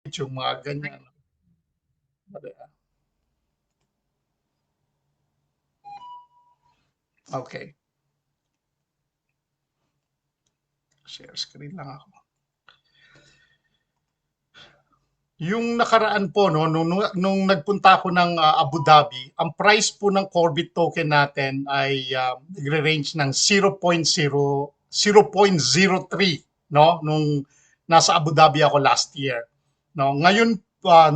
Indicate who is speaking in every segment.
Speaker 1: yung mga ganyan. Okay. Share screen lang ako. Yung nakaraan po, no, nung nagpunta ako ng Abu Dhabi, ang price po ng Corbit token natin ay nagre-range ng 0.03, no, nung nasa Abu Dhabi ako last year. No, ngayon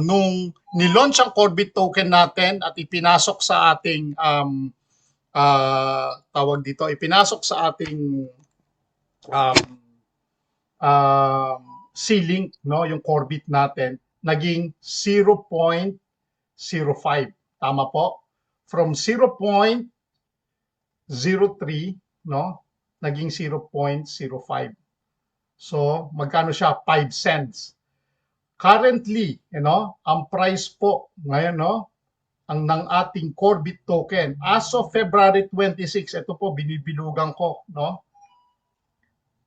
Speaker 1: nung nilaunch ang Corbit token natin at ipinasok sa ating tawag dito, ipinasok sa ating um, C-Link, no, yung Corbit natin, naging 0.05. Tama po? From 0.03, no, naging 0.05. So, magkano siya? 5 cents. Currently, ang price po ngayon, no, ang ng ating Corbit token as of February 26, ito po binibilugan ko, no,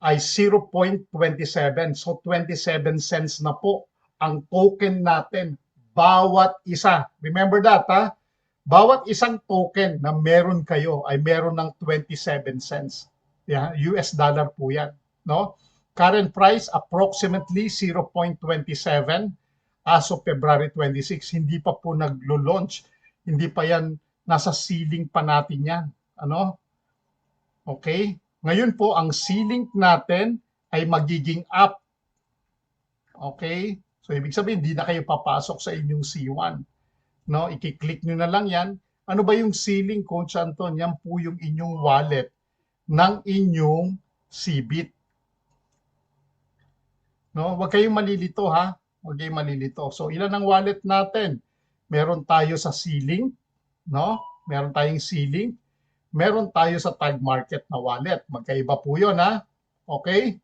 Speaker 1: ay 0.27. So 27 cents na po ang token natin bawat isa. Remember that, ha? Bawat isang token na meron kayo ay meron ng 27 cents. Yeah, US dollar po yan, no? Current price approximately 0.27 as of February 26. Hindi pa po naglo-launch. Hindi pa yan, nasa ceiling pa natin yan. Ano? Okay? Ngayon po, ang ceiling natin ay magiging up. Okay? So, ibig sabihin, hindi na kayo papasok sa inyong C1. No? I-click nyo na lang yan. Ano ba yung ceiling, Coach Anton? Yan po yung inyong wallet ng inyong CBIT. No? Huwag kayong malilito, ha? Huwag kayong malilito. So, ilan ang wallet natin? Meron tayo sa ceiling, no? Meron tayong ceiling. Meron tayo sa tag market na wallet. Magkaiba po yun, ha? Okay?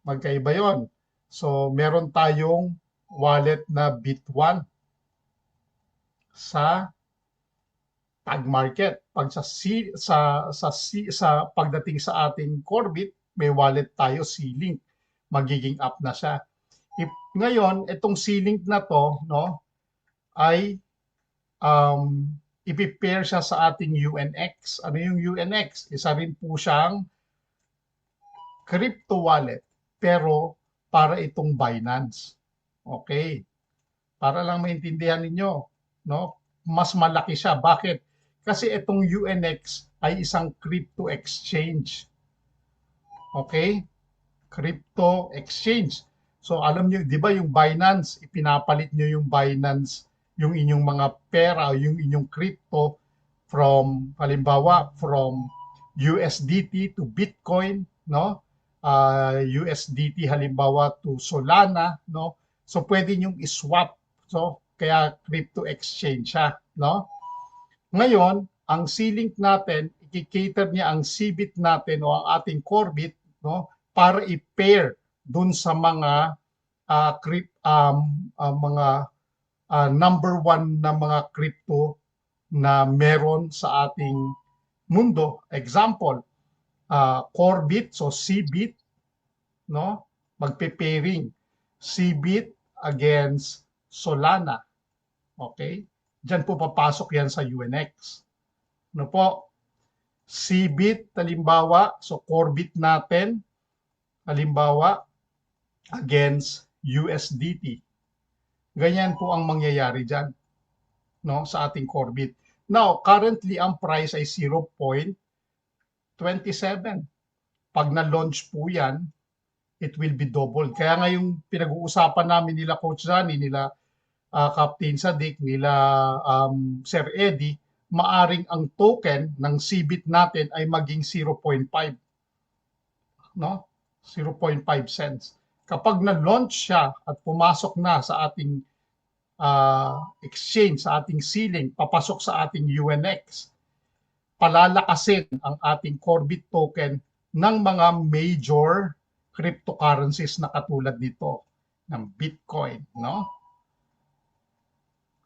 Speaker 1: Magkaiba yon. So, meron tayong wallet na Bit1 sa tag market. Pag sa pagdating sa ating Corbit, may wallet tayo C-Link. Magiging up na siya. Ngayon, itong C-Link na to, no, ay ipipair siya sa ating UNX. Ano yung UNX? Isa rin po siyang crypto wallet, pero para itong Binance. Okay? Para lang maintindihan ninyo, no? Mas malaki siya. Bakit? Kasi itong UNX ay isang crypto exchange. Okay? Crypto exchange. So alam niyo, 'di ba yung Binance, ipinapalit niyo yung Binance, yung inyong mga pera, yung inyong crypto from halimbawa from USDT to Bitcoin, no? USDT halimbawa to Solana, no? So pwede niyo i-swap. So kaya crypto exchange siya, no? Ngayon, ang C-Link natin, i-cater niya ang CBIT natin o ang ating Corbit, no, para i-pair dun sa mga mga number one na mga crypto na meron sa ating mundo. Example, Corbit, so CBIT, no? Magpe-pairing CBIT against Solana. Okay? Diyan po papasok yan sa UNX. Ano po? CBIT, halimbawa, so Corbit natin, halimbawa, against USDT. Ganyan po ang mangyayari dyan, no, sa ating Corbit. Now, currently, ang price ay 0.27. Pag na-launch po yan, it will be doubled. Kaya nga yung pinag-uusapan namin nila Coach Johnny, nila Captain Sadik, nila Sir Eddie, maaring ang token ng CBIT natin ay maging 0.5, no? 0.5 cents. Kapag na-launch siya at pumasok na sa ating exchange, sa ating ceiling, papasok sa ating UNX, palalakasin ang ating Corbit token ng mga major cryptocurrencies na katulad nito ng Bitcoin, no?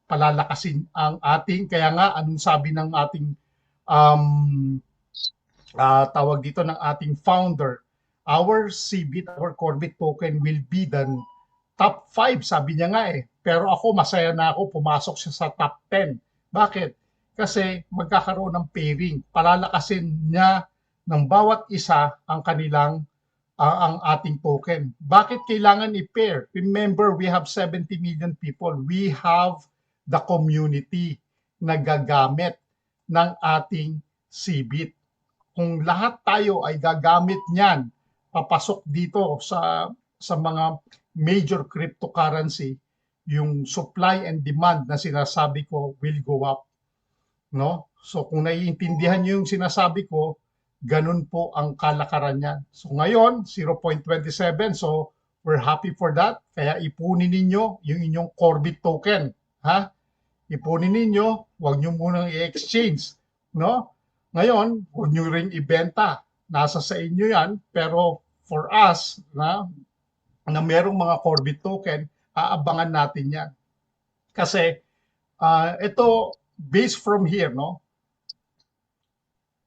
Speaker 1: Palalakasin ang ating, kaya nga anong sabi ng ating tawag dito ng ating founder, our CBIT, our Corbit token will be the top 5, sabi niya nga eh. Pero ako, masaya na ako, pumasok siya sa top 10. Bakit? Kasi magkakaroon ng pairing. Palalakasin niya ng bawat isa ang kanilang ang ating token. Bakit kailangan i-pair? Remember, we have 70 million people. We have the community na gagamit ng ating CBIT. Kung lahat tayo ay gagamit niyan, papasok dito sa mga major cryptocurrency, yung supply and demand na sinasabi ko will go up. No? So kung naiintindihan niyo yung sinasabi ko, ganun po ang kalakaran niyan. So ngayon, 0.27. So we're happy for that. Kaya ipunin ninyo yung inyong Corbit token. Ha? Ipunin ninyo, huwag nyo munang i-exchange. No? Ngayon, huwag nyo ring ibenta. Nasa sa inyo yan. Pero for us, na merong mga Corbit token, aabangan natin yan. Kasi ito, based from here, no?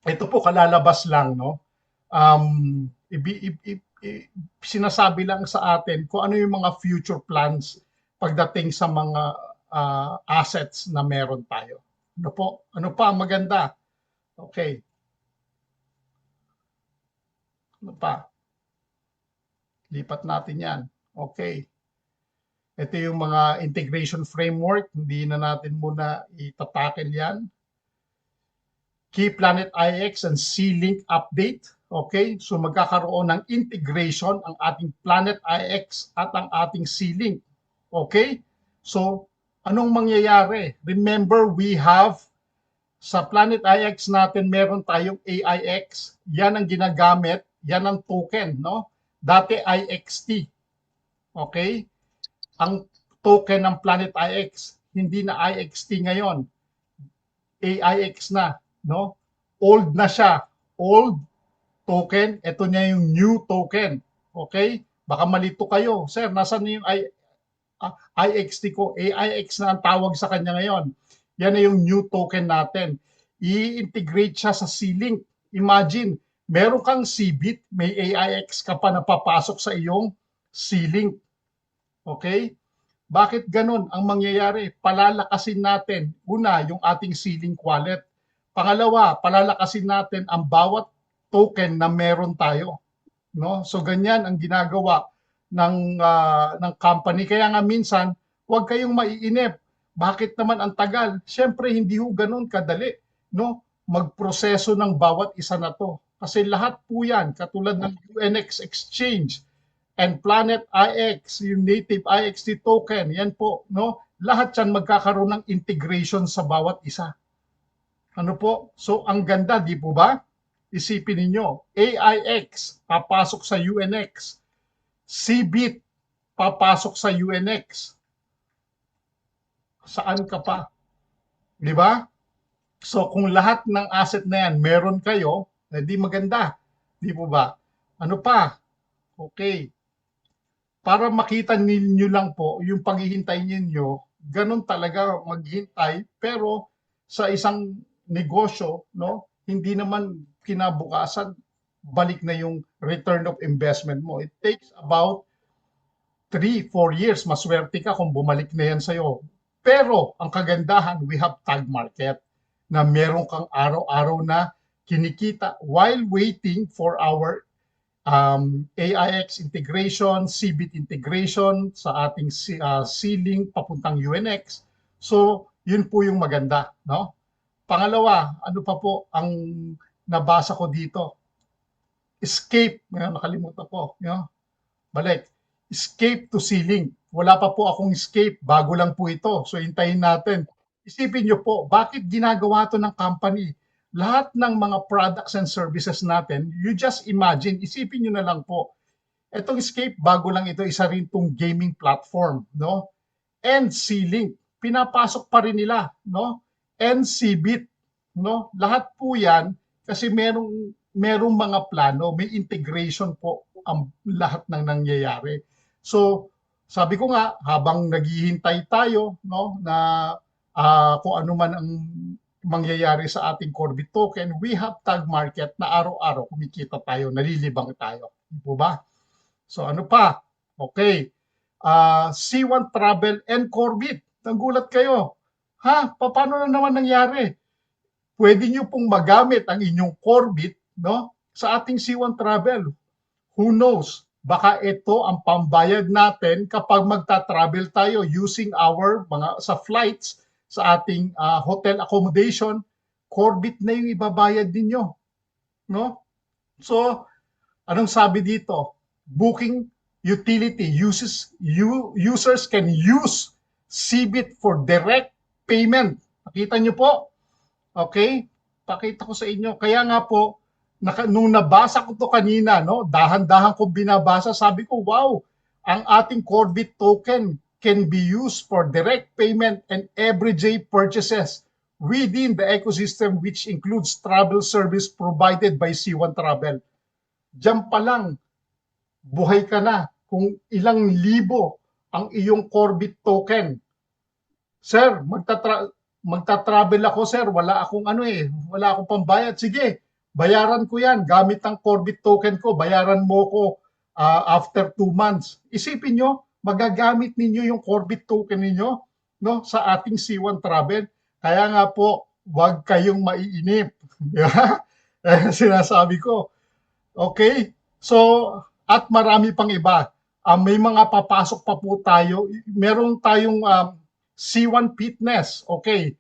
Speaker 1: Ito po kalalabas lang, no? Sinasabi lang sa atin kung ano yung mga future plans pagdating sa mga assets na meron tayo. Ano po? Ano pa maganda? Okay. Ano pa? Lipat natin yan. Okay. Ito yung mga integration framework. Hindi na natin muna itatakel yan. Key Planet IX and C-Link update. Okay? So magkakaroon ng integration ang ating Planet IX at ang ating C-Link. Okay? So anong mangyayari? Remember, we have sa Planet IX natin meron tayong AIX. Yan ang ginagamit, yan ang token, no? Dati IXT. Okay? Ang token ng Planet IX, hindi na IXT ngayon. AIX na, no? Old na siya. Old token, ito niya yung new token. Okay? Baka malito kayo. Sir, nasaan yung IXT ko? AIX na ang tawag sa kanya ngayon. Yan na yung new token natin. I-integrate siya sa C-Link. Imagine, meron kang CBIT, may AIX ka pa na papasok sa iyong C-Link. Okay? Bakit ganun ang mangyayari? Palalakasin natin, una, yung ating C-Link wallet. Pangalawa, palalakasin natin ang bawat token na meron tayo. No? So ganyan ang ginagawa ng company. Kaya nga minsan, huwag kayong maiinip. Bakit naman ang tagal? Siyempre, hindi ho ganun kadali, no? Magproseso ng bawat isa na to. Kasi lahat po yan, katulad ng UNX Exchange and Planet IX, yung native IXT token, yan po, no? Lahat yan magkakaroon ng integration sa bawat isa. Ano po? So, ang ganda, di po ba? Isipin ninyo, AIX, papasok sa UNX. CBIT, papasok sa UNX. Saan ka pa? Di ba? So kung lahat ng asset na yan meron kayo, di maganda. Di po ba? Ano pa? Okay. Para makita ninyo lang po yung paghihintay ninyo, ganun talaga maghintay, pero sa isang negosyo, no, hindi naman kinabukasan balik na yung return of investment mo. It takes about 3-4 years. Maswerte ka kung bumalik na yan sa'yo. Pero ang kagandahan, we have tag market na meron kang araw-araw na kinikita while waiting for our AIX integration, CBIT integration sa ating C-Link papuntang UNX. So, yun po yung maganda, no? Pangalawa, ano pa po ang nabasa ko dito? Escape, nakalimutan ko, no? Balik. Escape to C-Link. Wala pa po akong escape, bago lang po ito. So hintayin natin. Isipin nyo po, bakit ginagawa to ng company? Lahat ng mga products and services natin, you just imagine, isipin nyo na lang po, itong escape, bago lang ito, isa rin itong gaming platform, no? And C-Link, pinapasok pa rin nila, no? And CBIT, no? Lahat po yan, kasi merong mga plano, may integration po ang lahat ng nangyayari. So, sabi ko nga, habang naghihintay tayo, no, na kung ano man ang mangyayari sa ating Corbit token, we have tag market na araw-araw kumikita tayo, nalilibang tayo. Di po ba? So, ano pa? Okay. C1 Travel and Corbit. Nagulat kayo. Ha? Paano na naman nangyari? Pwede nyo pong magamit ang inyong Corbit, no, sa ating C1 Travel. Who knows? Baka ito ang pambayad natin kapag magta-travel tayo using our mga sa flights, sa ating hotel accommodation. Corbit na yung ibabayad ninyo, no? So, anong sabi dito? Booking utility users can use CBIT for direct payment. Nakita nyo po? Okay? Pakita ko sa inyo. Kaya nga po, nung nabasa ko to kanina, no, dahan-dahan kong binabasa, sabi ko, wow, ang ating Corbit token can be used for direct payment and everyday purchases within the ecosystem, which includes travel service provided by C1 Travel. Diyan pa lang, buhay ka na kung ilang libo ang iyong Corbit token. Sir, magta-travel ako, sir. Wala akong wala akong pambayad. Sige, bayaran ko yan gamit ang Corbit token ko. Bayaran mo ko after 2 months. Isipin nyo, magagamit ninyo yung Corbit token ninyo, no, sa ating C1 Travel. Kaya nga po, huwag kayong maiinip. Sinasabi ko. Okay? So, at marami pang iba. May mga papasok pa po tayo. Meron tayong C1 Fitness. Okay.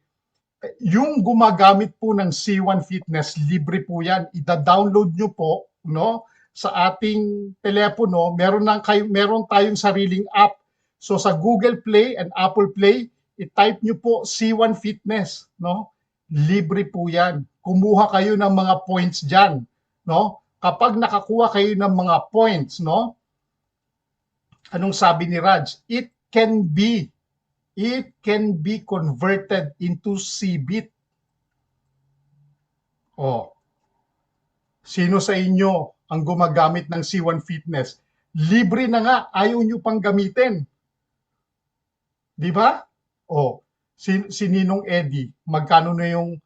Speaker 1: Yung gumagamit po ng C1 Fitness, libre po yan. Ida-download nyo po, no, sa ating telepono. Meron tayong sariling app. So sa Google Play and Apple Play, i-type nyo po C1 Fitness, no? Libre po yan. Kumuha kayo ng mga points dyan, no? Kapag nakakuha kayo ng mga points, no? Anong sabi ni Raj? It can be converted into CBIT. Oh. Sino sa inyo ang gumagamit ng C1 Fitness? Libre na nga, ayaw nyo pang gamitin. Di ba? Oh, si Ninong Eddie, magkano na yung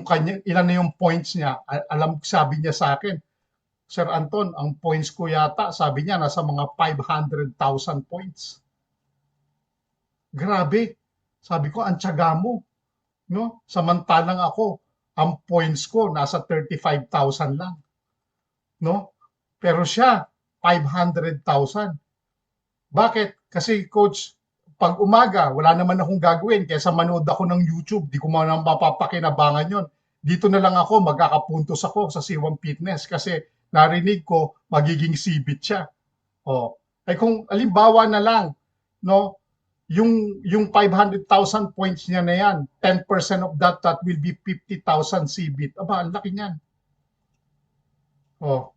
Speaker 1: kanya, ilan na yung points niya? Alam, sabi niya sa akin, Sir Anton, ang points ko yata, sabi niya, nasa mga 500,000 points. Grabe. Sabi ko, ang tiyaga mo. No? Samantalang ako, ang points ko, nasa 35,000 lang. No? Pero siya, 500,000. Bakit? Kasi coach, pag umaga, wala naman akong gagawin. Kesa manood ako ng YouTube, di ko man mapapakinabangan yon. Dito na lang ako, magkakapuntos ako sa C1 Fitness kasi narinig ko, magiging CBIT siya. Oh. Ay kung alimbawa na lang, no, yung 500,000 points niya na yan, 10% of that will be 50,000 CBIT. Aba, ang laki niyan. Oh.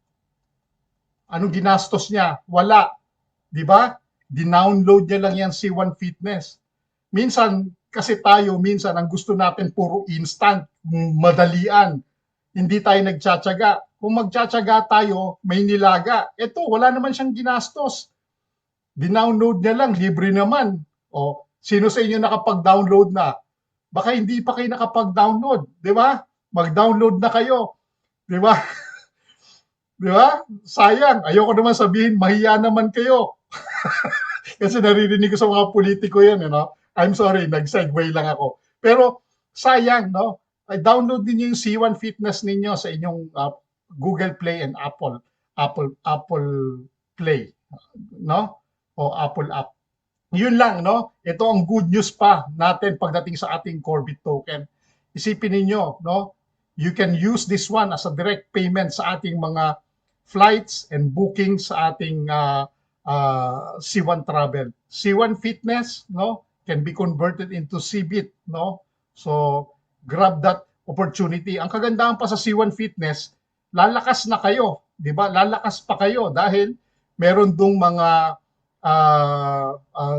Speaker 1: Anong ginastos niya? Wala. Di ba? Dinownload niya lang yan C1 Fitness. Minsan, kasi tayo, minsan ang gusto natin puro instant, madalian. Hindi tayo nagtsatsaga. Kung magtsatsaga tayo, may nilaga. Ito, wala naman siyang ginastos. Dinownload niya lang, libre naman. O, sino sa inyo nakapag-download na? Baka hindi pa kayo nakapag-download, di ba? Mag-download na kayo. Di ba? Di ba? Sayang. Ayoko naman sabihin, mahiya naman kayo. Kasi naririnig ko sa mga politiko yan, no? I'm sorry, nag-segue lang ako. Pero sayang, no? Download niyo yung C1 Fitness ninyo sa inyong Google Play and Apple Play, no? O Apple app. Yun lang, no? Ito ang good news pa natin pagdating sa ating Corbit token. Isipin niyo, no? You can use this one as a direct payment sa ating mga flights and bookings sa ating C1 Travel. C1 Fitness, no, can be converted into CBIT, no? So, grab that opportunity. Ang kagandahan pa sa C1 Fitness, lalakas na kayo, 'di ba? Lalakas pa kayo dahil meron dong mga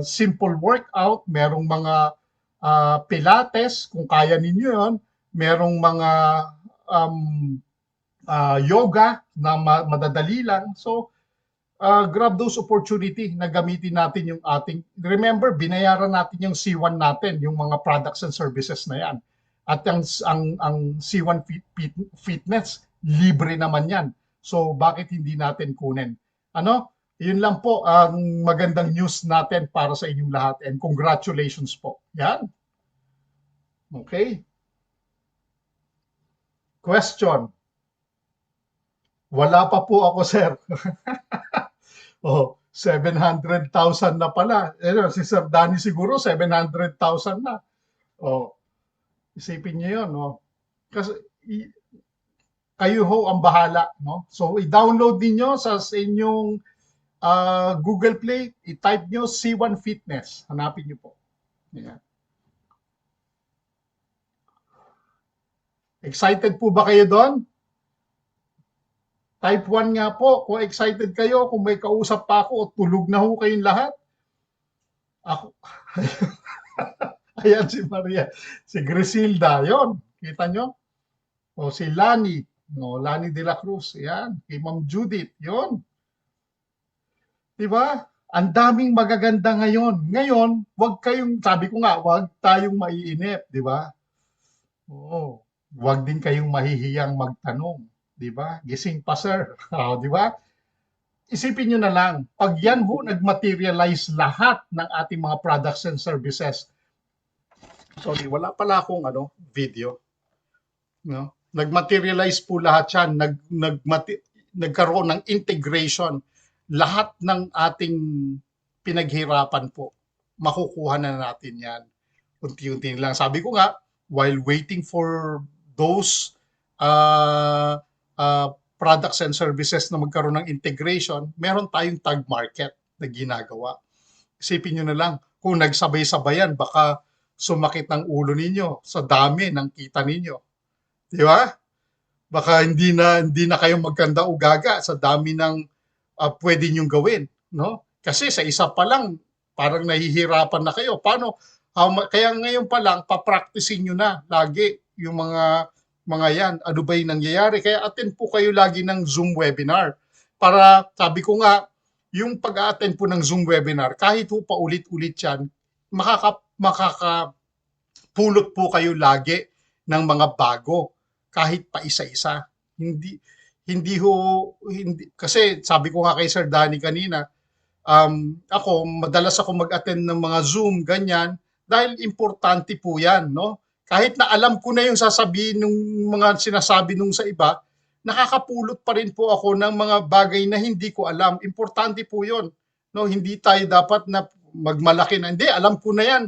Speaker 1: simple workout, merong mga pilates kung kaya ninyo 'yon, merong mga yoga na madadali lang. So, grab those opportunity na gamitin natin yung ating, remember, binayaran natin yung C1 natin, yung mga products and services na yan. At ang C1 Fitness, libre naman yan. So, bakit hindi natin kunin? Ano? Yun lang po ang magandang news natin para sa inyong lahat and congratulations po. Yan. Okay. Question. Wala pa po ako, sir. Oh, 700,000 na pala. Si Sir Danny siguro 700,000 na. Oh, isipin niyo 'yon, no. Kasi kayo ho ang bahala, no. So i-download niyo sa inyong Google Play, i-type niyo C1 Fitness. Hanapin niyo po. Yan. Excited po ba kayo doon? Type 1 nga po kung excited kayo, kung may kausap pa ako o tulog na ho kayong lahat. Ako, ayan si Maria, si Griselda, yon. Kita nyo? O si Lani, no, Lani de la Cruz, yan. Kay Ma'am Judith, yon. Di ba? Ang daming magaganda ngayon. Ngayon, wag kayong, sabi ko nga, wag tayong maiinip, di ba? Oo. Wag din kayong mahihiyang magtanong, di ba? Gising pa, sir. Di ba? Isipin nyo na lang, pag yan ho nag-materialize lahat ng ating mga products and services, sorry, wala pala akong video. No? Nag-materialize po lahat yan, nagkaroon ng integration. Lahat ng ating pinaghirapan po, makukuha na natin yan. Unti-unti lang. Sabi ko nga, while waiting for those uh, uh, products and services na magkaroon ng integration, meron tayong tag market na ginagawa. Isipin nyo na lang, kung nagsabay-sabayan, baka sumakit ang ulo ninyo sa dami ng kita ninyo. Di ba? Baka hindi na kayo magkanda ugaga sa dami ng pwede nyong gawin, no? Kasi sa isa pa lang parang nahihirapan na kayo. Paano kaya ngayon pa lang pa-practicein niyo na lagi yung mga yan. Ano ba 'yung nangyayari? Kaya attend po kayo lagi ng Zoom webinar. Para sabi ko nga, yung pag-attend po ng Zoom webinar, kahit po paulit-ulit yan, makakapulot po kayo lagi ng mga bago kahit pa isa-isa. Hindi hindi ho hindi kasi sabi ko nga kay Sir Danny kanina, ako madalas ako mag-attend ng mga Zoom ganyan dahil importante po 'yan, no? Kahit na alam ko na yung sasabihin ng mga sinasabi nung sa iba, nakakapulot pa rin po ako ng mga bagay na hindi ko alam. Importante po 'yon, no? Hindi tayo dapat na magmalaki na, hindi, alam ko na 'yan.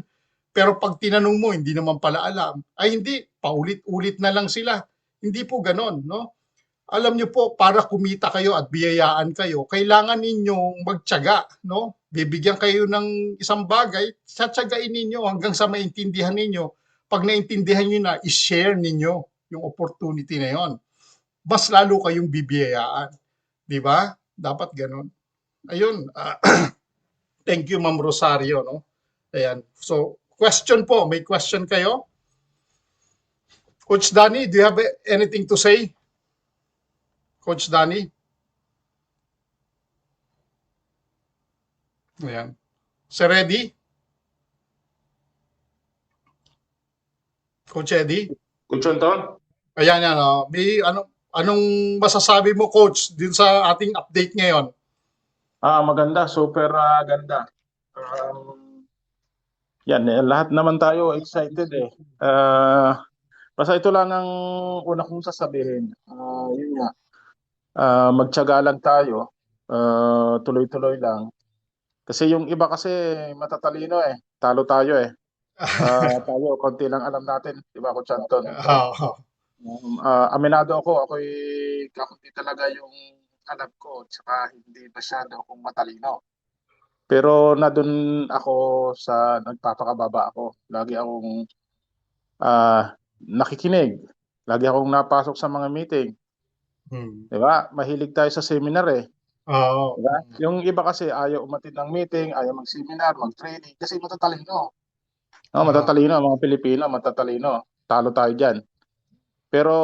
Speaker 1: Pero pag tinanong mo, hindi naman pala alam. Ay hindi, paulit-ulit na lang sila. Hindi po ganon, no? Alam niyo po, para kumita kayo at biyayaan kayo, kailangan ninyong magtiyaga, no? Bibigyan kayo ng isang bagay, tsatsagain ninyo hanggang sa maintindihan ninyo. Pag naintindihan niyo na, i-share ninyo yung opportunity na yon. Mas lalo kayong bibiyayaan. Di ba? Dapat ganon. Ayun. Thank you, Ma'am Rosario, no? Ayan. So, question po. May question kayo? Coach Danny, do you have anything to say? Coach Danny? Ayan. Sir Eddie? Coach Eddie?
Speaker 2: Coach Anton?
Speaker 1: Ayan yan. May anong masasabi mo, Coach, din sa ating update ngayon?
Speaker 2: Maganda. Super ganda. Yan, lahat naman tayo excited eh. Basta ito lang ang una kong sasabihin. Yun nga. Magtiyaga lang tayo. Tuloy-tuloy lang. Kasi yung iba kasi matatalino eh. Talo tayo eh. Tayo, konti lang alam natin. Di ba, Coach Anton? Aminado ako. Ako'y kakunti talaga yung alam ko. Tsaka hindi masyado akong matalino. Pero na doon ako sa nagpapakababa ako. Lagi akong nakikinig. Lagi akong napasok sa mga meeting. Di ba? Mahilig tayo sa seminar eh.
Speaker 1: Oo.
Speaker 2: Diba? Yung iba kasi ayaw umatid ng meeting, ayaw mag-seminar, mag-training kasi matatalino. No, matatalino, mga Pilipino, matatalino. Talo tayo dyan. Pero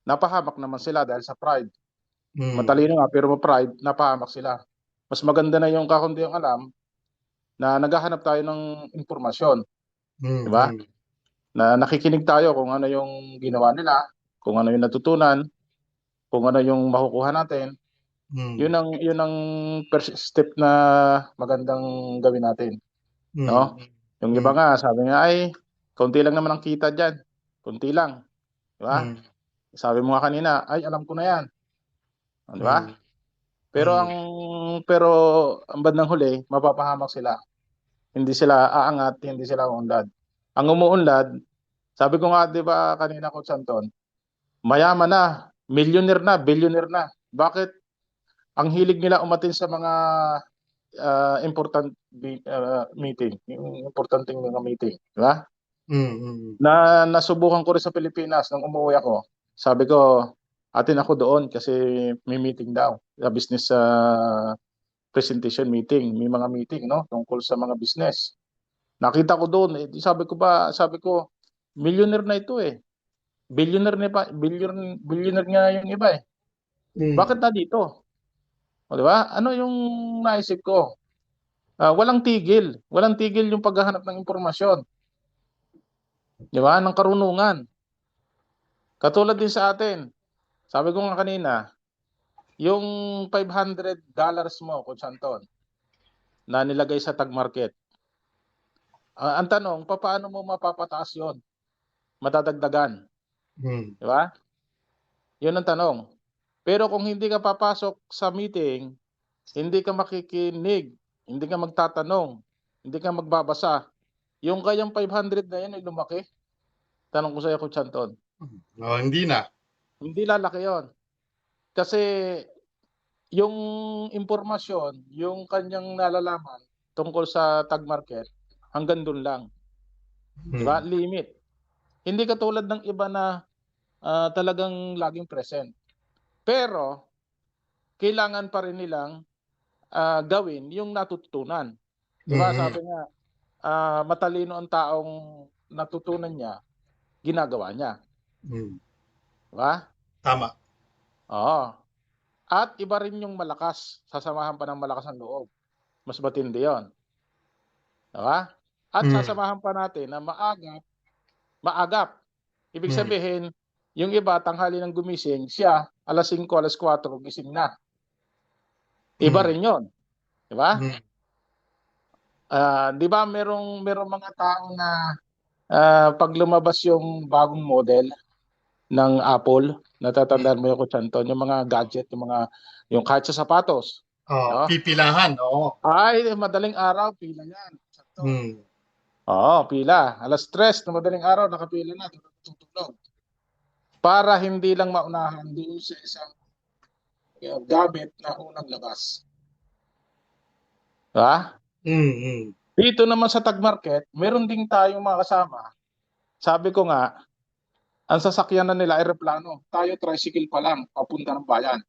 Speaker 2: napahamak naman sila dahil sa pride. Matalino nga pero ma-pride, napahamak sila. Mas maganda na yung kakunti yung alam na naghahanap tayo ng impormasyon. Di ba? Na nakikinig tayo kung ano yung ginawa nila, kung ano yung natutunan, kung ano yung makukuha natin.
Speaker 1: Mm.
Speaker 2: Yun ang first step na magandang gawin natin,
Speaker 1: Mm.
Speaker 2: no? Yung iba
Speaker 1: Mm.
Speaker 2: nga sabi nga ay konti lang naman ang kita diyan. Konti lang, di ba?
Speaker 1: Mm.
Speaker 2: Sabi mo nga kanina, ay alam ko na 'yan, di ba?
Speaker 1: Mm.
Speaker 2: Pero
Speaker 1: Mm.
Speaker 2: ang bandang huli, mapapahamak sila. Hindi sila aangat, hindi sila uunlad. Ang umuunlad, sabi ko nga 'di ba kanina, Coach Anton, mayaman na, millionaire na, billionaire na. Bakit? Ang hilig nila umatin sa mga meeting, yung importanteng mga meeting, di ba?
Speaker 1: Mm.
Speaker 2: Nasubukan ko rin sa Pilipinas nung umuwi ako. Sabi ko, atin ako doon kasi may meeting daw, business presentation meeting, may mga meeting no tungkol sa mga business. Nakita ko doon, sabi ko, millionaire na ito eh. Billionaire na pa, billionaire nga yung iba eh. Bakit
Speaker 1: Mm.
Speaker 2: na dito? O, di ba? Ano yung naisip ko? Walang tigil. Walang tigil yung paghahanap ng impormasyon. Di ba? Ng karunungan. Katulad din sa atin. Sabi ko nga kanina, yung $500 mo, Coach Anton, na nilagay sa tag market. Ang tanong, paano mo mapapataas yon? Matadagdagan.
Speaker 1: Mm.
Speaker 2: Di ba? Yun ang tanong. Pero kung hindi ka papasok sa meeting, hindi ka makikinig, hindi ka magtatanong, hindi ka magbabasa, yung kayang 500 na yan ay lumaki. Tanong ko sa iyo, Coach Anton.
Speaker 1: Oh, hindi na.
Speaker 2: Hindi lalaki yon. Kasi yung impormasyon, yung kanyang nalalaman tungkol sa tag market, hanggang doon lang. Di ba?
Speaker 1: Mm.
Speaker 2: Limit. Hindi katulad ng iba na talagang laging present. Pero, kailangan pa rin nilang gawin yung natutunan. Di ba?
Speaker 1: Mm.
Speaker 2: Sabi nga, matalino ang taong natutunan niya, ginagawa niya.
Speaker 1: Mm.
Speaker 2: Di ba?
Speaker 1: Tama.
Speaker 2: Oo. At iba rin yung malakas. Sasamahan pa ng malakas ang loob. Mas matindi yon. Di ba? At
Speaker 1: Mm.
Speaker 2: sasamahan pa natin na maagap. Ibig
Speaker 1: Mm.
Speaker 2: sabihin, yung iba, tanghali ng gumising, siya, alas 5, alas 4, gising na. Iba
Speaker 1: Mm.
Speaker 2: rin yon. Di ba?
Speaker 1: Mm.
Speaker 2: Di ba merong mga tao na pag lumabas yung bagong model ng Apple, natatandaan mo yung Coach Anton, yung mga gadget, yung kahit sa sapatos,
Speaker 1: Oh,
Speaker 2: no?
Speaker 1: pipilahan, oo.
Speaker 2: Ay, madaling araw, pila yan. Sakto.
Speaker 1: Mm.
Speaker 2: Oo, pila. Alas 3 na madaling araw, nakapila na, tutulog. Para hindi lang maunahan doon sa isang gamit na unang labas. Diba?
Speaker 1: Mm.
Speaker 2: Dito naman sa Tag Market, meron din tayong mga kasama. Sabi ko nga, ang sasakyan na nila eroplano. Tayo tricycle pa lang, papunta ng bayan.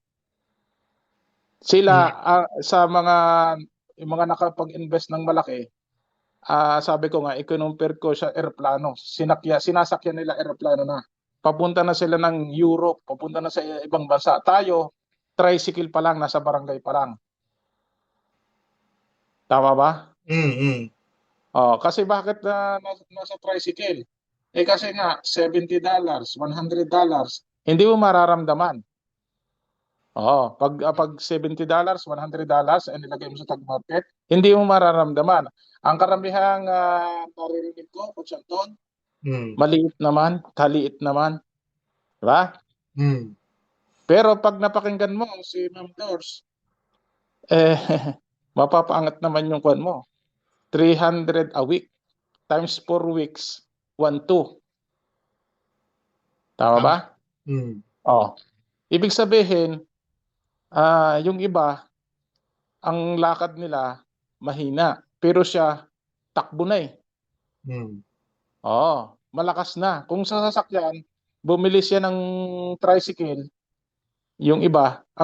Speaker 2: Sila
Speaker 1: Mm.
Speaker 2: sa yung mga nakapag-invest ng malaki, sabi ko nga, i-compare ko sa eroplano. Sinasakyan nila eroplano na. Papunta na sila ng Europe, papunta na sa ibang bansa. Tayo, tricycle pa lang, nasa barangay pa lang. Tama ba?
Speaker 1: Mm.
Speaker 2: Kasi bakit nasa tricycle? Kasi nga, $70, $100, hindi mo mararamdaman. Pag $70, $100, and nilagay mo sa tag market, hindi mo mararamdaman. Ang karamihang naririnig ko, Coach Anton,
Speaker 1: Mm.
Speaker 2: maliit naman, kaliit naman. Diba?
Speaker 1: Mm.
Speaker 2: Pero pag napakinggan mo si Ma'am Dors, eh, mapapaangat naman yung kwan mo. 300 a week times 4 weeks, 1,200. Tama ba?
Speaker 1: Tama. Mm.
Speaker 2: Oh. Ibig sabihin, yung iba, ang lakad nila mahina, pero siya takbo na eh.
Speaker 1: Mm.
Speaker 2: Malakas na. Kung sa sasakyan, bumili siya ng tricycle, ang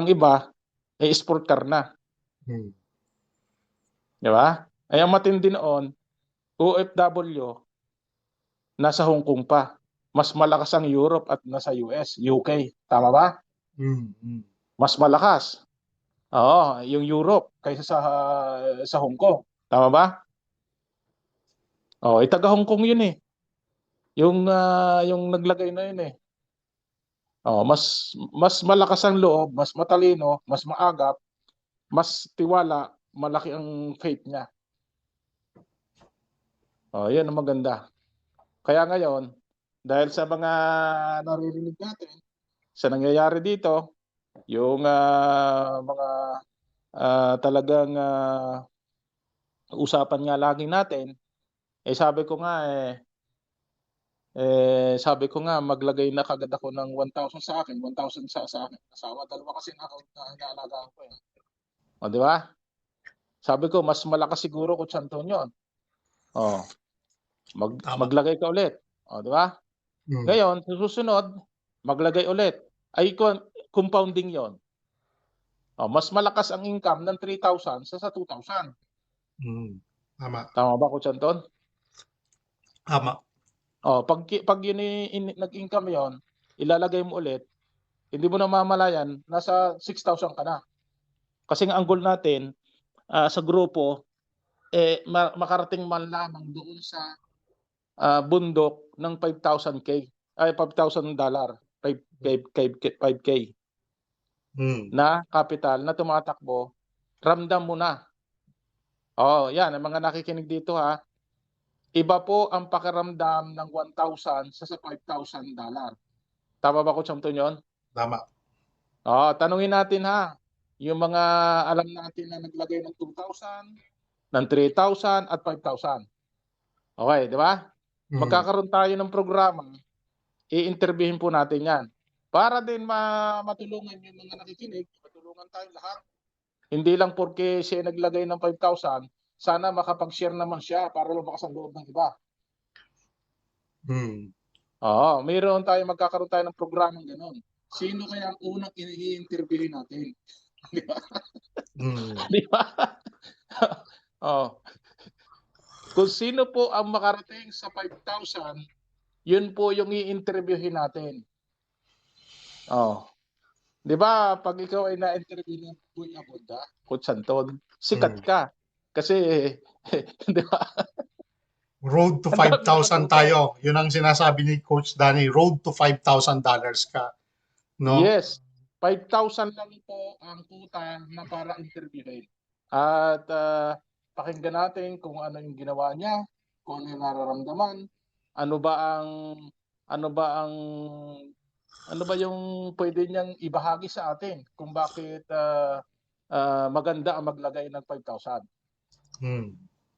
Speaker 2: iba, sport car na.
Speaker 1: Mm.
Speaker 2: Di ba? Ay ang matindi noon, OFW, nasa Hong Kong pa. Mas malakas ang Europe at nasa US, UK. Tama ba?
Speaker 1: Mm.
Speaker 2: Mas malakas. Yung Europe kaysa sa Hong Kong. Tama ba? Taga Hong Kong yun eh. Yung naglagay na yun eh. mas malakas ang loob, mas matalino, mas maagap, mas tiwala, malaki ang faith niya. Yan ang maganda. Kaya ngayon, dahil sa mga naririnig natin, sa nangyayari dito, yung mga talagang usapan nga lagi natin, sabi ko nga maglagay na kagad ako ng 1,000 sa akin, 1,000 sa akin. Asawa, dalawa kasi na account na inaalagaan ko eh. Di ba? Sabi ko, mas malakas siguro kung Santon yun.
Speaker 1: Tama.
Speaker 2: Maglagay ka ulit. Di ba? Ngayon, susunod, maglagay ulit. Ay, compounding yon. Mas malakas ang income ng 3,000 sa 2,000.
Speaker 1: Tama.
Speaker 2: Tama ba, Coach Anton?
Speaker 1: Tama.
Speaker 2: Pag yun nag-income yon, ilalagay mo ulit, hindi mo na mamalayan, nasa 6,000 ka na. Kasi ang goal natin sa grupo, makarating man lamang doon sa bundok ng 5,000K. Ay, $5,000. 5K na capital na tumatakbo, ramdam mo na. Yan, ang mga nakikinig dito ha. Iba po ang pakiramdam ng 1,000 sa $5,000. Tama ba, Coach Anton yun?
Speaker 1: Tama.
Speaker 2: Tanungin natin ha. Yung mga alam natin na naglagay ng 2,000, ng 3,000 at 5,000. Okay, di ba? Magkakaroon tayo ng programa, i-interviewin po natin yan. Para din matulungan yung mga nakikinig, matulungan tayong lahat. Hindi lang porque siya naglagay ng 5,000, sana makapag-share naman siya para lumakas ang loob ng iba. Magkakaroon tayo ng programang gano'n. Sino kaya ang unang i-interviewin natin? Di ba? Di ba? Kung sino po ang makarating sa 5,000, yun po yung i-interviewin natin. Di ba, pag ikaw ay na-interview ng Boy Abunda, Coach Anton, sikat ka. Kasi, di ba?
Speaker 1: Road to 5,000 tayo. Yun ang sinasabi ni Coach Danny. Road to $5,000 ka. No?
Speaker 2: Yes. 5,000 lang po ang tuta na para interviewin. At pakinggan natin kung ano yung ginawa niya, kung ano yung nararamdaman, ano ba yung pwede niyang ibahagi sa atin kung bakit maganda ang maglagay ng 5,000.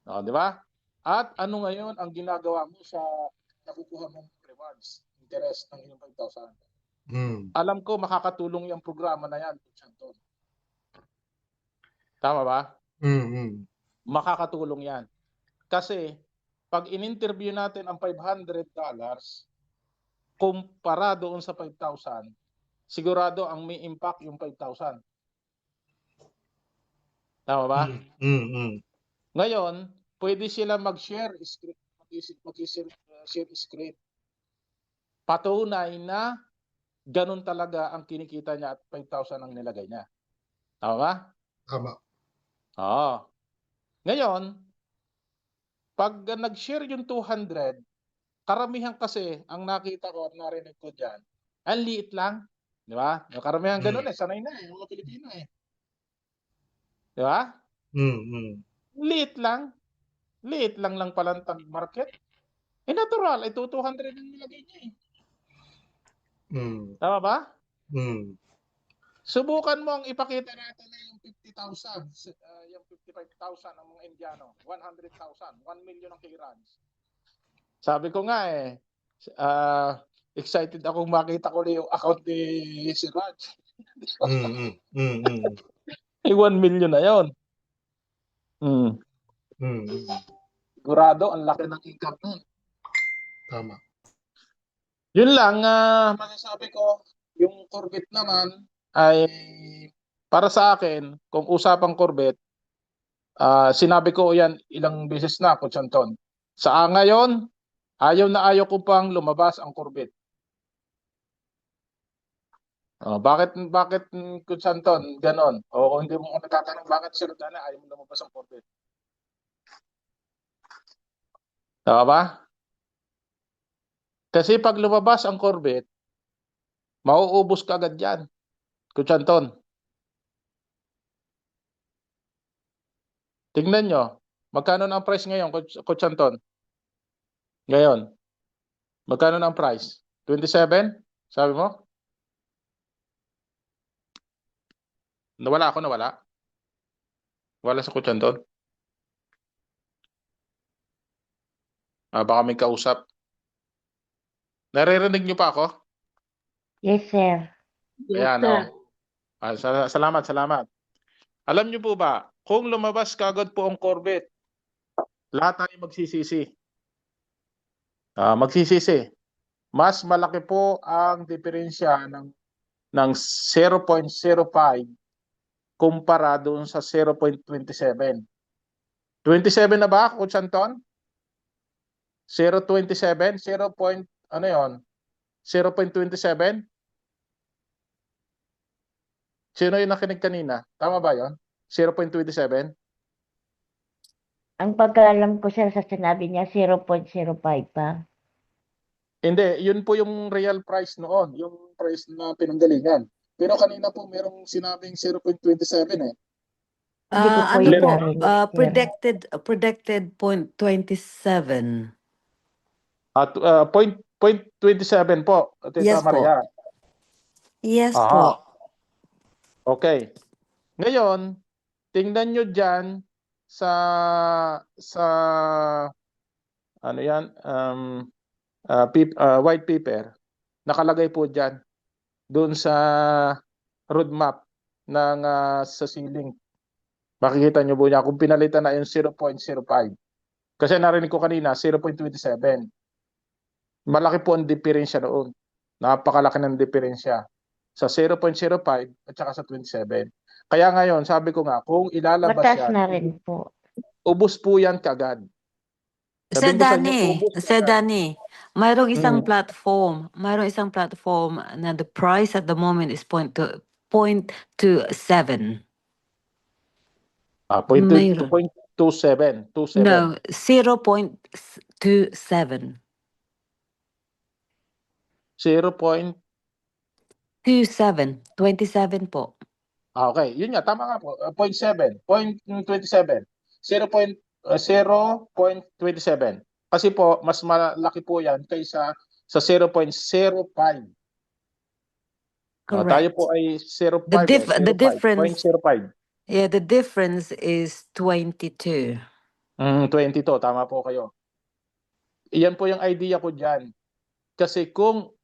Speaker 2: Di ba? At ano ngayon ang ginagawa mo sa nakukuha mong rewards, interest ng iyong 5,000? Alam ko makakatulong yung programa na yan, Santon. Tama ba? Makakatulong yan. Kasi pag in-interview natin ang $500, kumpara doon sa 5,000, sigurado ang may impact yung 5,000. Tama ba? Ngayon, pwede sila mag-share script, mag-share script. Patunay na ganun talaga ang kinikita niya at 5,000 ang nilagay niya. Tama ba?
Speaker 1: Tama.
Speaker 2: Ngayon, pag nag-share yung 200, karamihan kasi ang nakita ko at narinig ko dyan, ang liit lang. Di ba? Karamihan ganun sanay na mga Pilipino Di ba? Liit lang. Liit lang pala ang market. Natural, 200 ang nilagay niya Tama ba? Subukan mo ang ipakita natin na yung 50,000, yung 55,000 ang mga Indiano, 100,000, 1 million ang kay-runs. Sabi ko nga excited akong makita ko yung account ni si Raj. 1 million na yon. Sigurado, ang laki ng income nun.
Speaker 1: Tama.
Speaker 2: Yun lang, masasabi ko, yung Corvette naman ay para sa akin, kung usapang Corvette, sinabi ko yan ilang beses na, Coach Anton. Ngayon, ayaw na ayaw ko pang lumabas ang Corvette. Bakit Coach Anton, ganon? O kung hindi mo natatanong bakit Sir Dana ayaw mo lumabas ang Corvette. Tama ba? Kasi pag lumabas ang Corvette, Mauubos ka agad yan, Kuchanton. Tingnan nyo, magkano na ang price ngayon, Kuchanton? Ngayon, magkano na ang price? 27? Sabi mo? Nawala ako, nawala. Wala sa Kuchanton. Baka may kausap. Naririnig nyo pa ako?
Speaker 3: Yes, sir.
Speaker 2: Ayan, salamat, salamat. Alam nyo po ba, kung lumabas kagad po ang Corvette, lahat tayo magsisisi. Magsisisi. Mas malaki po ang diferensya ng 0.05 kumpara doon sa 0.27. 27 na ba, Coach Anton? 0.27? 0. Ano yon? 0.27? Sino yung nakinig kanina? Tama ba yon? 0.27?
Speaker 3: Ang pagkaalam ko, sir, sa sinabi niya, 0.05 pa.
Speaker 2: Hindi, yun po yung real price noon, yung price na pinanggalingan. Pero kanina po merong sinabing 0.27 eh.
Speaker 3: Hindi ko po
Speaker 4: Ano
Speaker 3: yun
Speaker 4: po,
Speaker 3: narinig, sir.
Speaker 4: predicted point 27.
Speaker 2: At point 27 po, Tita
Speaker 4: Yes po.
Speaker 2: Maria.
Speaker 4: Yes
Speaker 2: Aha.
Speaker 4: po.
Speaker 2: Okay. Ngayon, tingnan nyo dyan sa ano yan, white paper. Nakalagay po dyan doon sa roadmap ng sa ceiling. Makikita nyo po niya kung pinalitan na yung 0.05. Kasi narinig ko kanina, 0.27. Malaki po ang diferensya doon. Napakalaki ng diferensya sa 0.05 at saka sa 27. Kaya ngayon, sabi ko nga, kung ilalabas
Speaker 3: Mataas
Speaker 2: yan,
Speaker 3: na rin po.
Speaker 2: ubos po yan kagad.
Speaker 4: Sir
Speaker 2: Sabihin ko sa inyo,
Speaker 4: Danny,
Speaker 2: ubos
Speaker 4: Sir
Speaker 2: kagad.
Speaker 4: Danny, mayroong isang
Speaker 2: Mm.
Speaker 4: platform na the price at the moment is 0.27.
Speaker 2: 0.27. 27.
Speaker 4: No, 0.27.
Speaker 2: 0.
Speaker 4: 27 po.
Speaker 2: Okay, yun nga, tama nga po. 0.7, 0.27. 0.27. Kasi po, mas malaki po yan kaysa sa 0.05.
Speaker 4: Correct.
Speaker 2: Tayo po ay 0.5
Speaker 4: The difference,
Speaker 2: 0.05.
Speaker 4: yeah, the difference is 22.
Speaker 2: 22, tama po kayo. Iyan po yung idea ko dyan. Kasi kung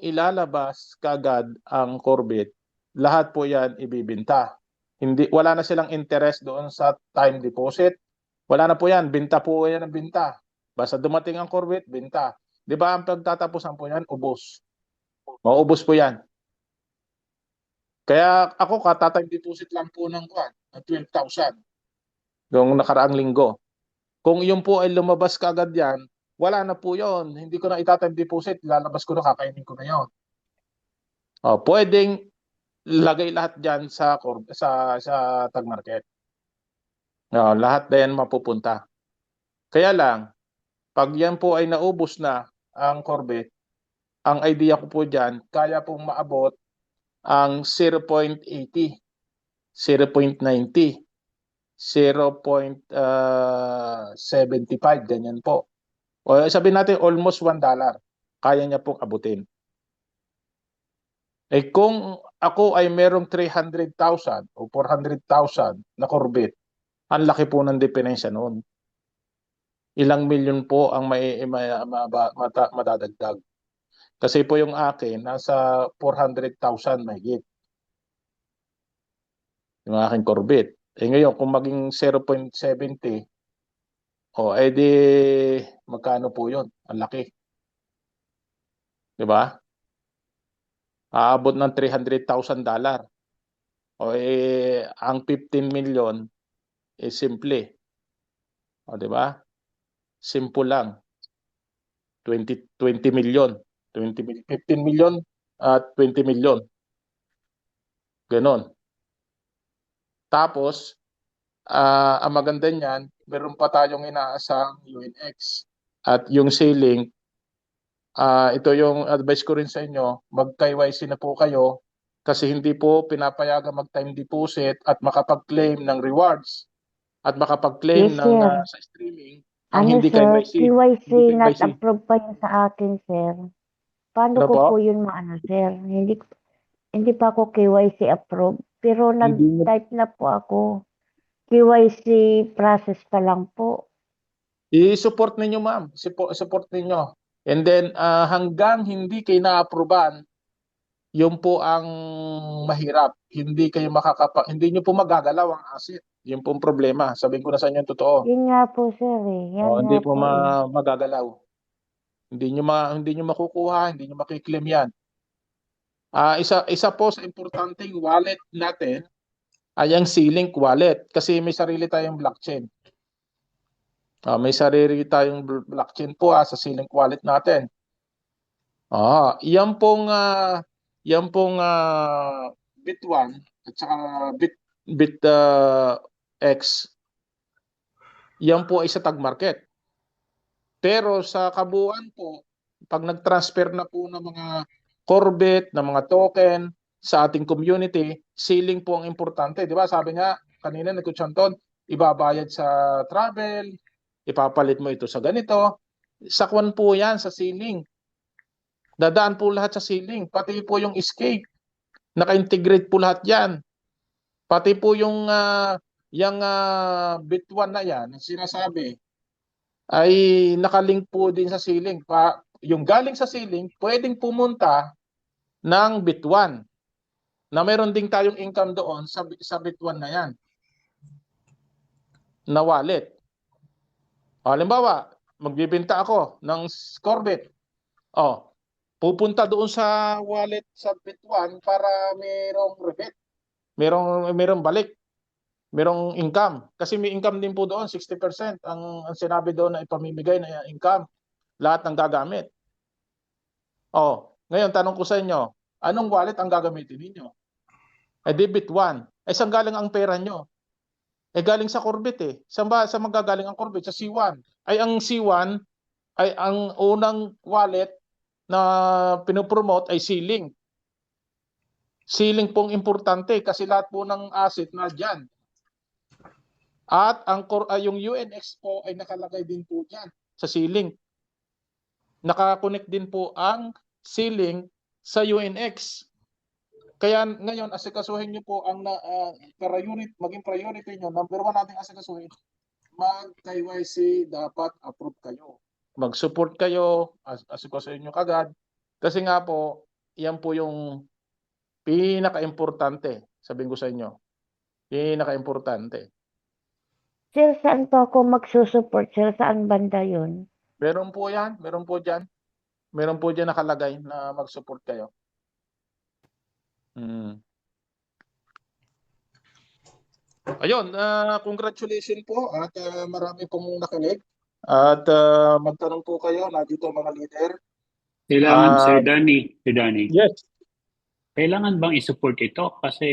Speaker 2: ilalabas kagad ang Corvette, lahat po yan ibibinta. Wala na silang interest doon sa time deposit. Wala na po yan, binta po yan ang binta. Basta dumating ang Corvette, binta. Di ba ang pagtatapusan po yan, ubos. Mauubos po yan. Kaya ako, time deposit lang po ng 12,000 noong nakaraang linggo. Kung yun po ay lumabas kaagad yan, wala na po yon. Hindi ko na itatime deposit, lalabas ko na, kakainin ko na yon. Pwedeng lagay lahat dyan sa tag market. Lahat na yan mapupunta. Kaya lang, pag yan po ay naubos na ang Corvette, ang idea ko po dyan, kaya pong maabot ang 0.80, 0.90, 0.75, ganyan po. O sabihin natin almost $1, kaya niya pong abutin. Kung ako ay merong 300,000 o 400,000 na Corvette, ang laki po ng diferensya noon. Ilang milyon po ang madadagdag. Kasi po yung akin, nasa 400,000 mahigit. Yung aking Corvette. Ngayon, kung maging 0.70, edi magkano po yun? Ang laki. Diba? Aabot ng $300,000. Ang 15 million simple. Diba? Simple lang. 20 million. 15 million at 20 million. Ganon. Tapos, ang maganda niyan, meron pa tayong inaasang UNX. At yung ceiling, Ito yung advice ko rin sa inyo, mag-KYC na po kayo kasi hindi po pinapayagan mag-time deposit at makapag-claim ng rewards at makapag-claim
Speaker 3: Yes,
Speaker 2: ng
Speaker 3: sir.
Speaker 2: sa streaming ang
Speaker 3: Ano,
Speaker 2: hindi
Speaker 3: sir?
Speaker 2: KYC.
Speaker 3: KYC
Speaker 2: Hindi
Speaker 3: not
Speaker 2: KYC.
Speaker 3: approved pa yun sa akin, sir. Paano
Speaker 2: Ano
Speaker 3: ko
Speaker 2: po?
Speaker 3: po yun maano, sir? Hindi pa ako KYC approved. Pero
Speaker 2: Hindi nyo-
Speaker 3: nag-type na po ako. KYC process pa lang po.
Speaker 2: I-support ninyo, ma'am. Support ninyo. And then hanggang hindi kayo na-approvean, yun po ang mahirap. Hindi nyo po magagalaw ang asset. Yun po ang problema. Sabihin ko na sa inyo yung totoo.
Speaker 3: Yun nga po, sir, eh. Yan
Speaker 2: Hindi
Speaker 3: nga
Speaker 2: po
Speaker 3: po, eh.
Speaker 2: magagalaw. Hindi nyo makukuha, hindi nyo makiklaim yan. Isa po sa importanteng wallet natin ay ang C-Link wallet kasi may sarili tayong blockchain. May sarili tayong blockchain po sa C-Link wallet natin. Yan pong Bit1 at saka BitX. Yan po ay sa tag market. Pero sa kabuuan po, pag nag-transfer na po ng mga Corbit, ng mga token sa ating community, C-Link po ang importante. Di ba? Sabi nga, kanina nagkutsanton, ibabayad sa travel, ipapalit mo ito sa ganito. Sakwan po yan sa C-Link. Dadaan po lahat sa C-Link. Pati po yung escape. Naka-integrate po lahat yan. Pati po yung Bit1 na yan, sinasabi, ay nakalink po din sa C-Link. Yung galing sa C-Link, pwedeng pumunta ng Bit1 na meron din tayong income doon sa Bit1 na yan na wallet. Halimbawa, magbibenta ako ng Corbit. Pupunta doon sa wallet sa Bit1 para merong rebate. Merong balik. Merong income. Kasi may income din po doon, 60%. Ang sinabi doon na ipamimigay na income. Lahat ng gagamit. Ngayon, tanong ko sa inyo, anong wallet ang gagamitin ninyo? Bit1. Saan galing ang pera nyo? Galing sa Corbit eh. Saan magagaling ang Corbit? Sa C1. Ang C1 ay ang unang wallet na pinopromote ay C-Link. C-Link pong importante kasi lahat po ng asset na dyan. At yung UNX po ay nakalagay din po dyan sa C-Link. Nakakonect din po ang C-Link sa UNX. Kaya ngayon, asikasuhin nyo po ang maging priority nyo. Number 1 natin asikasuhin, mag-KYC, dapat approve kayo. Mag-support kayo, asikasuhin nyo kagad. Kasi nga po, yan po yung pinaka-importante, sabihin ko sa inyo. Pinaka-importante.
Speaker 3: Sir, saan po ako magsusupport, sir? Saan banda yun?
Speaker 2: Meron po yan, meron po dyan. Meron po dyan nakalagay na mag-support kayo. Ayun, congratulations po at marami pong nakinig. At magtanong po kayo, nandito mga leader.
Speaker 5: Kailangan, Sir Danny,
Speaker 2: Yes.
Speaker 5: kailangan bang i-support ito? Kasi